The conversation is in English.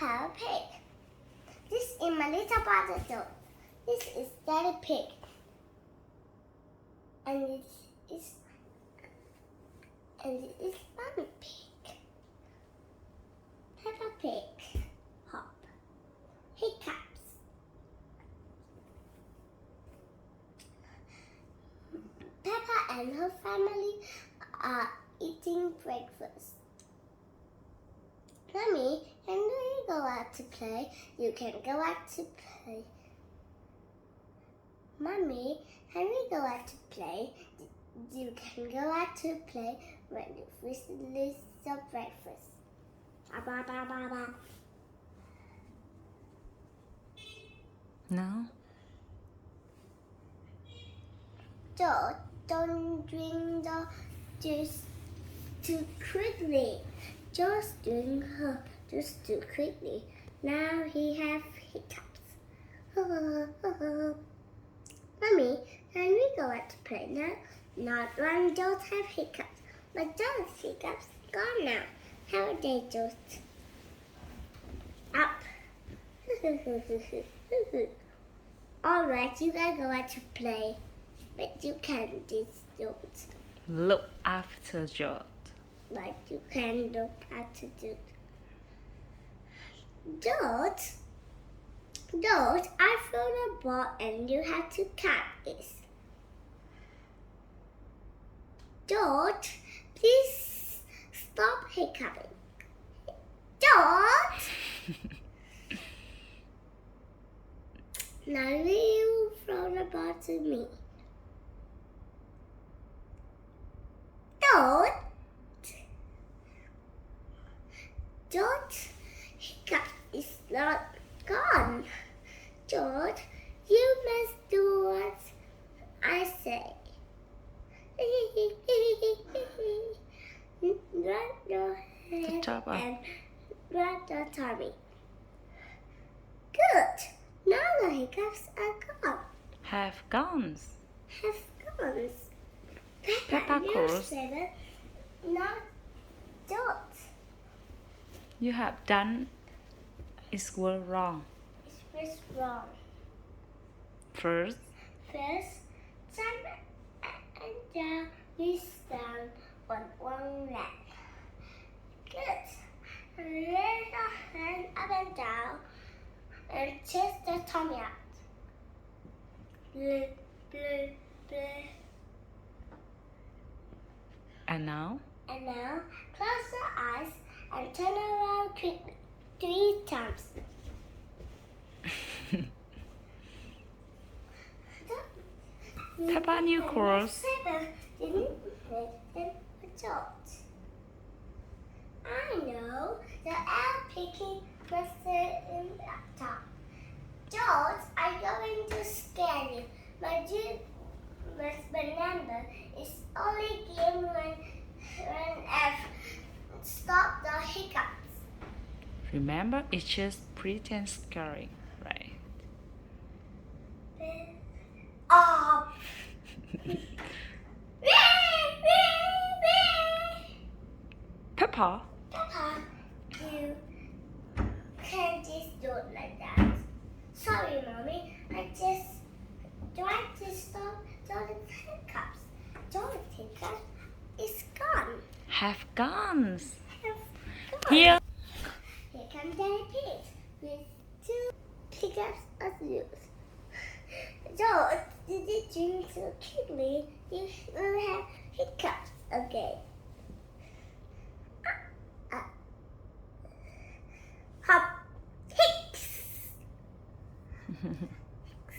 Peppa Pig. This is my little brother George. This is Daddy Pig. And it is Mommy Pig. Peppa Pig. Hop. Hiccups. Peppa and her family are eating breakfast. Mommy, can you go out to play? You can go out to play. Mommy, can we go out to play? You can go out to play when you finish your breakfast. Ba, ba, ba, ba. No. George, don't drink the juice too quickly. Just drink her just too quickly. Now he have hiccups. Mommy, can we go out to play now? Not one George have hiccups, but George's hiccups gone now. How are they, George? Up. All right, you can go out to play, but you can't do George. Look after George. Like you can look at to do. George, I throw the ball and you have to catch it. George, please stop hiccuping. George! Now you throw the ball to me. George, hiccup is not gone. George, you must do what I say. Rub your head and rub your tummy. Good. Now the hiccups are gone. Have gone. Have gone. Peppa you calls. said it, not George. You have done is well wrong. It was wrong. First, Jump and down, we stand on one leg. Good. And raise our hand up and down and chest the tummy out. Blue, blue, blue. and now, And now, close your eyes and turn around quickly 3 times. Peppa new course. Peppa didn't make a George. I know the air picking must sit in the top. George, I'm going to scare you, but you must remember it's only game when F stop the hiccups. Remember, it's just pretend scary, right? Oh. Peppa, Peppa, you can't just do it like that. Sorry, Mommy. I just tried to stop Jordan's hiccups. Jordan's hiccups is gone. have gone. Have gone. Here. Here comes Daddy Pig with 2 hiccups of juice. George, did you drink so quickly? You will have hiccups again.